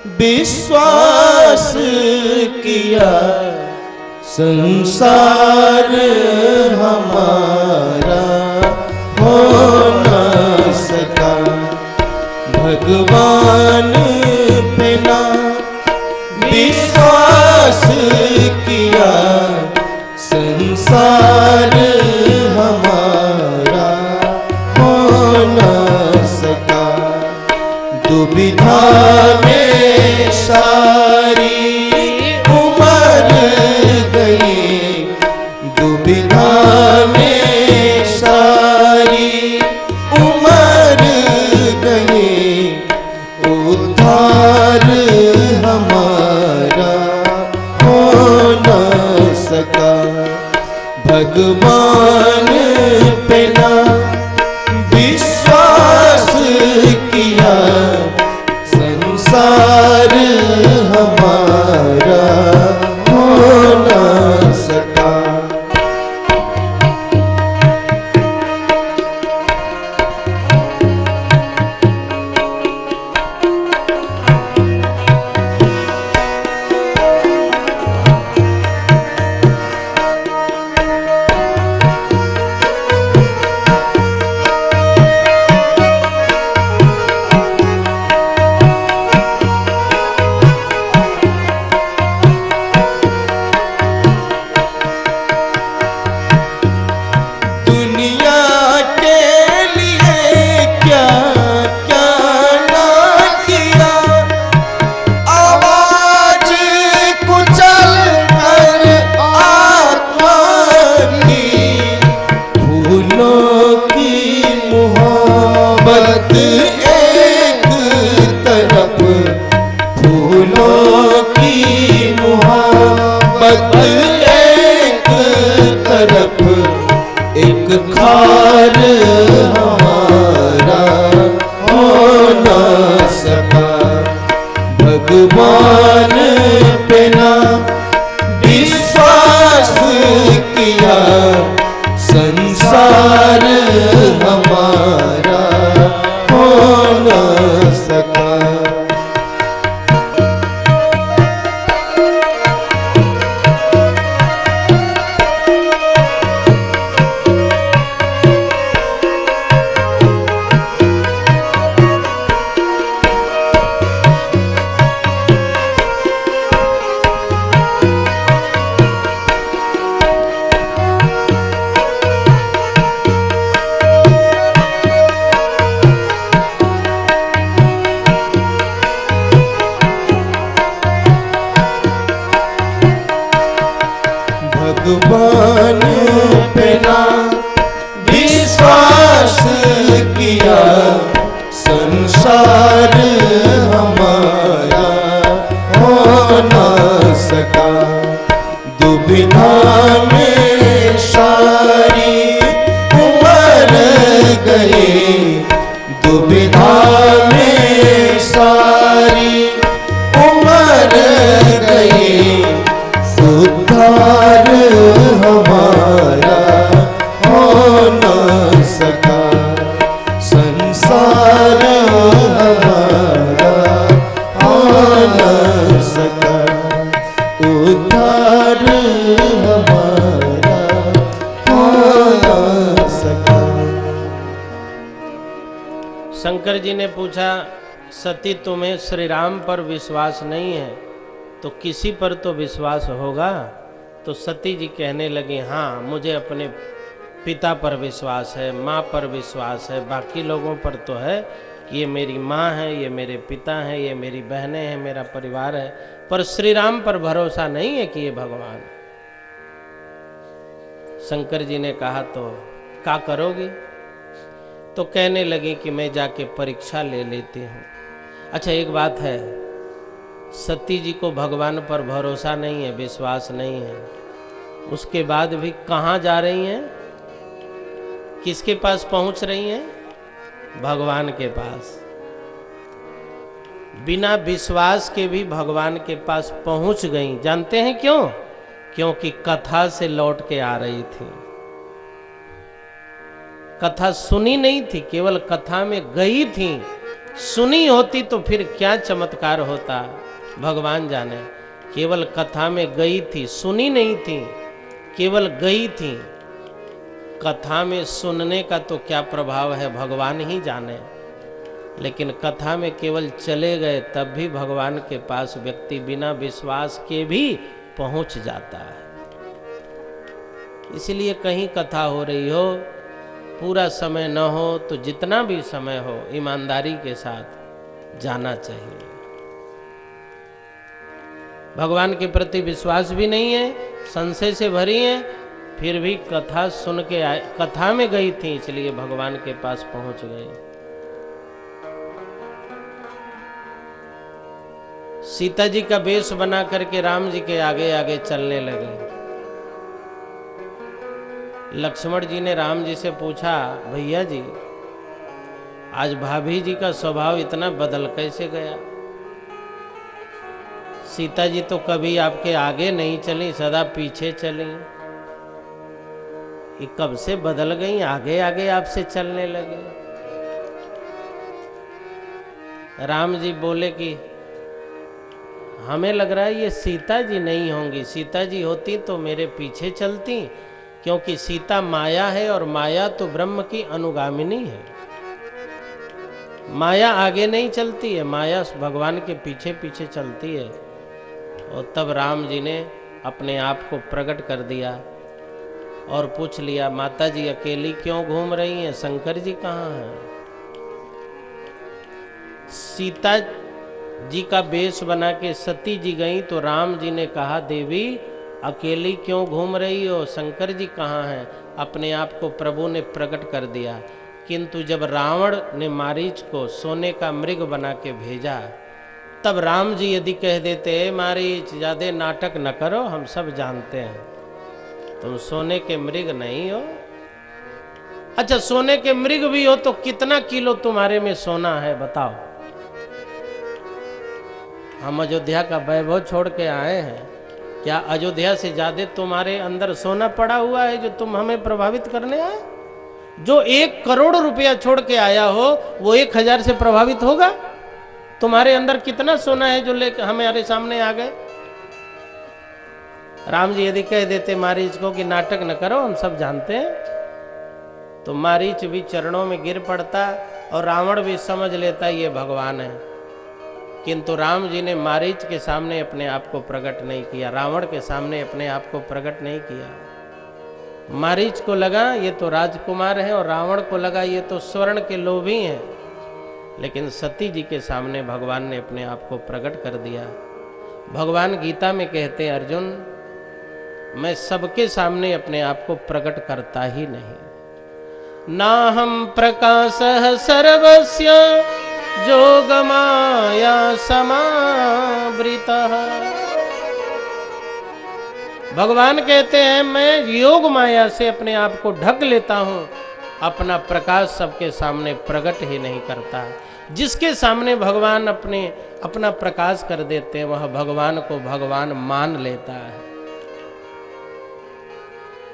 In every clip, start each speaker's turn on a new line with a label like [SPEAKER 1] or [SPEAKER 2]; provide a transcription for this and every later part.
[SPEAKER 1] विश्वास किया संसार हमारा हो न सका। भगवान पे ना विश्वास किया संसार हमारा हो न सका। दुविधा में सारी उम्र गई, दुविधा में सारी उम्र गई, उद्धार हमारा हो न सका। भगवान पे ना विश्वास किया संसार हमारा हो न सका। एक तरफ फूलों की मोहब्बत, एक तरफ एक खार हमारा हो न सका। भगवान पे ना विश्वास किया संसार हमारा हो न सका। भगवान पे ना विश्वास किया संसार हमारा हो न सका। दुविधा में सारी उम्र गई, दुविधा में सारी उम्र गई, उद्धार हमारा हो न सका। संसार हमारा हो न सका, उद्धार हमारा हो न सका।
[SPEAKER 2] शंकर जी ने पूछा, सती तुम्हें श्री राम पर विश्वास नहीं है तो किसी पर तो विश्वास होगा। तो सती जी कहने लगी, हाँ मुझे अपने पिता पर विश्वास है, माँ पर विश्वास है, बाकी लोगों पर तो है कि ये मेरी माँ है, ये मेरे पिता हैं, ये मेरी बहनें हैं, मेरा परिवार है, पर श्री राम पर भरोसा नहीं है कि ये भगवान। शंकर जी ने कहा, तो क्या करोगी? तो कहने लगी कि मैं जाके परीक्षा ले लेती हूँ। अच्छा एक बात है, सती जी को भगवान पर भरोसा नहीं है, विश्वास नहीं है, उसके बाद भी कहाँ जा रही हैं? किसके पास पहुंच रही हैं? भगवान के पास। बिना विश्वास के भी भगवान के पास पहुंच गई। जानते हैं क्यों? क्योंकि कथा से लौट के आ रही थी। कथा सुनी नहीं थी, केवल कथा में गई थी सुनी होती तो फिर क्या चमत्कार होता, भगवान जाने। केवल कथा में गई थी, सुनी नहीं थी, केवल गई थी। कथा में सुनने का तो क्या प्रभाव है भगवान ही जाने, लेकिन कथा में केवल चले गए तब भी भगवान के पास व्यक्ति बिना विश्वास के भी पहुंच जाता है। इसलिए कहीं कथा हो रही हो, पूरा समय न हो तो जितना भी समय हो ईमानदारी के साथ जाना चाहिए। भगवान के प्रति विश्वास भी नहीं है, संशय से भरी है, फिर भी कथा सुन के आए, कथा में गई थी इसलिए भगवान के पास पहुंच गई। सीता जी का वेश बना करके राम जी के आगे आगे चलने लगे। लक्ष्मण जी ने राम जी से पूछा, भैया जी आज भाभी जी का स्वभाव इतना बदल कैसे गया? सीता जी तो कभी आपके आगे नहीं चली, सदा पीछे चली, ये कब से बदल गई, आगे आगे आपसे चलने लगे? राम जी बोले कि हमें लग रहा है ये सीता जी नहीं होंगी, सीता जी होती तो मेरे पीछे चलती, क्योंकि सीता माया है और माया तो ब्रह्म की अनुगामिनी है। माया आगे नहीं चलती है, माया भगवान के पीछे पीछे चलती है। और तब राम जी ने अपने आप को प्रकट कर दिया और पूछ लिया, माता जी अकेली क्यों घूम रही हैं, शंकर जी कहाँ हैं? सीता जी का वेश बना के सती जी गई तो राम जी ने कहा, देवी अकेली क्यों घूम रही हो, शंकर जी कहाँ हैं? अपने आप को प्रभु ने प्रकट कर दिया। किंतु जब रावण ने मारीच को सोने का मृग बना के भेजा, तब राम जी यदि कह देते, मारीच ज्यादा नाटक न करो, हम सब जानते हैं तुम सोने के मृग नहीं हो। अच्छा सोने के मृग भी हो तो कितना किलो तुम्हारे में सोना है बताओ? हम अयोध्या का वैभव छोड़ के आए हैं, क्या अयोध्या से ज्यादा तुम्हारे अंदर सोना पड़ा हुआ है जो तुम हमें प्रभावित करने आए? जो 1 करोड़ रुपया छोड़ के आया हो वो 1000 से प्रभावित होगा? तुम्हारे अंदर कितना सोना है जो लेकर हमारे सामने आ गए? राम जी यदि कह देते मारीच को कि नाटक न करो, हम सब जानते हैं, तो मारीच भी चरणों में गिर पड़ता और रावण भी समझ लेता ये भगवान है। किंतु राम जी ने मारीच के सामने अपने आप को प्रकट नहीं किया, रावण के सामने अपने आप को प्रकट नहीं किया। मारीच को लगा ये तो राजकुमार है और रावण को लगा ये तो स्वर्ण के लोभी हैं, लेकिन सती जी के सामने भगवान ने अपने आप को प्रकट कर दिया। भगवान गीता में कहते हैं, अर्जुन मैं सबके सामने अपने आप को प्रकट करता ही नहीं। नाहं प्रकाशः सर्वस्य जोगमाया समावृतः। भगवान कहते हैं मैं योग माया से अपने आप को ढक लेता हूं, अपना प्रकाश सबके सामने प्रकट ही नहीं करता। जिसके सामने भगवान अपना प्रकाश कर देते हैं वह भगवान को भगवान मान लेता है।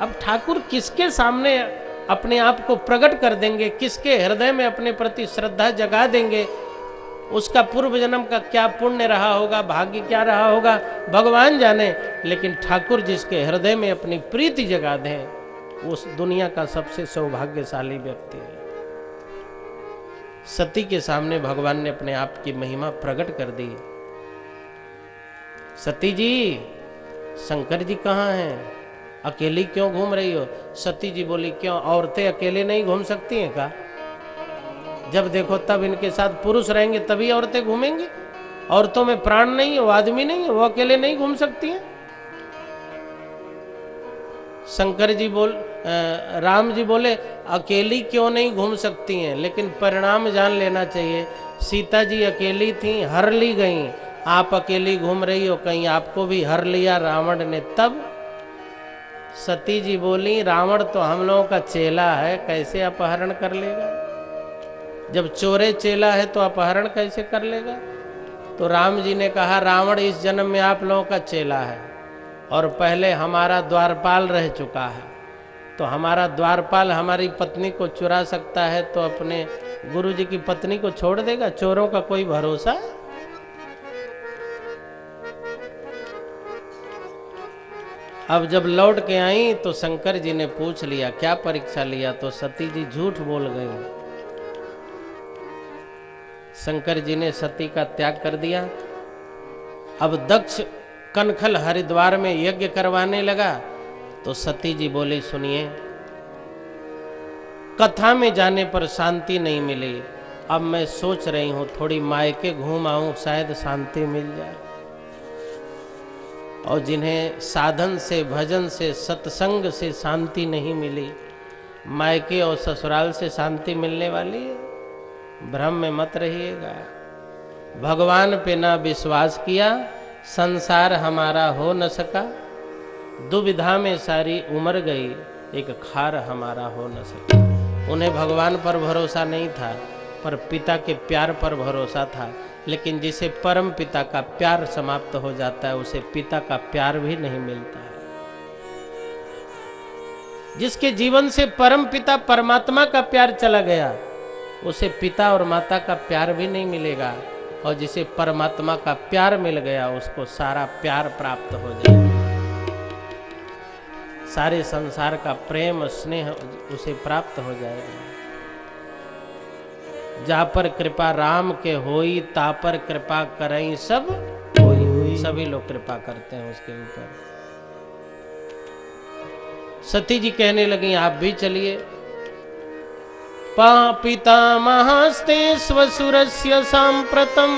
[SPEAKER 2] अब ठाकुर किसके सामने अपने आप को प्रकट कर देंगे, किसके हृदय में अपने प्रति श्रद्धा जगा देंगे, उसका पूर्व जन्म का क्या पुण्य रहा होगा, भाग्य क्या रहा होगा, भगवान जाने। लेकिन ठाकुर जिसके हृदय में अपनी प्रीति जगा दें उस दुनिया का सबसे सौभाग्यशाली व्यक्ति है। सती के सामने भगवान ने अपने आप की महिमा प्रकट कर दी। सती जी शंकर जी कहाँ हैं, अकेली क्यों घूम रही हो? सती जी बोली, क्यों औरतें अकेले नहीं घूम सकती हैं का? जब देखो तब इनके साथ पुरुष रहेंगे तभी औरतें घूमेंगी। औरतों में प्राण नहीं है, वो आदमी नहीं है, वो अकेले नहीं घूम सकती हैं। शंकर जी राम जी बोले अकेली क्यों नहीं घूम सकती हैं, लेकिन परिणाम जान लेना चाहिए। सीता जी अकेली थी, हर ली गई, आप अकेली घूम रही हो, कहीं आपको भी हर लिया रावण ने? तब सती जी बोली, रावण तो हम लोगों का चेला है, कैसे अपहरण कर लेगा? जब चोरे चेला है तो अपहरण कैसे कर लेगा? तो राम जी ने कहा, रावण इस जन्म में आप लोगों का चेला है और पहले हमारा द्वारपाल रह चुका है, तो हमारा द्वारपाल हमारी पत्नी को चुरा सकता है तो अपने गुरु जी की पत्नी को छोड़ देगा? चोरों का कोई भरोसा? अब जब लौट के आई तो शंकर जी ने पूछ लिया, क्या परीक्षा लिया? तो सती जी झूठ बोल गई। शंकर जी ने सती का त्याग कर दिया। अब दक्ष कनखल हरिद्वार में यज्ञ करवाने लगा तो सती जी बोले, सुनिए, कथा में जाने पर शांति नहीं मिली, अब मैं सोच रही हूं थोड़ी मायके घूम आऊं, शायद शांति मिल जाए। और जिन्हें साधन से, भजन से, सत्संग से शांति नहीं मिली, मायके और ससुराल से शांति मिलने वाली है? भ्रम में मत रहिएगा। भगवान पे ना विश्वास किया, संसार हमारा हो न सका, दुविधा में सारी उम्र गई, एक खार हमारा हो न सका। उन्हें भगवान पर भरोसा नहीं था, पर पिता के प्यार पर भरोसा था। लेकिन जिसे परम पिता का प्यार समाप्त हो जाता है, उसे पिता का प्यार भी नहीं मिलता है। जिसके जीवन से परम पिता परमात्मा का प्यार चला गया, उसे पिता और माता का प्यार भी नहीं मिलेगा। और जिसे परमात्मा का प्यार मिल गया, उसको सारा प्यार प्राप्त हो जाएगा। सारे संसार का प्रेम स्नेह उसे प्राप्त हो जाएगा। जहाँ पर कृपा राम के होई, ता पर कृपा करई सब होई। सभी लोग कृपा करते हैं उसके ऊपर। सती जी कहने लगी, आप भी चलिए। पितामहस्ते स्वसुरस्य सांप्रतम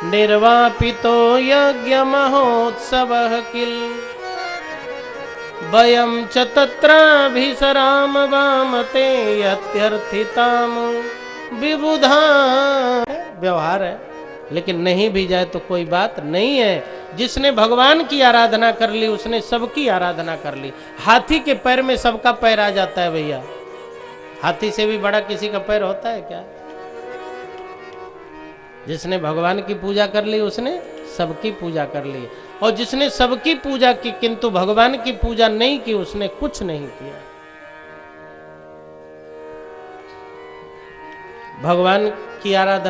[SPEAKER 2] निर्वापितो यज्ञ महोत्सवः किल वयं च तत्राभिसराम वामते यत्यर्थिताम विबुधा। व्यवहार है, लेकिन नहीं भी जाए तो कोई बात नहीं है। जिसने भगवान की आराधना कर ली, उसने सबकी आराधना कर ली। हाथी के पैर में सबका पैर आ जाता है भैया। हाथी से भी बड़ा किसी का पैर होता है क्या? जिसने भगवान की पूजा कर ली, उसने सबकी पूजा कर ली। और जिसने सबकी पूजा की किंतु भगवान की पूजा नहीं की, उसने कुछ नहीं किया। भगवान की आराधना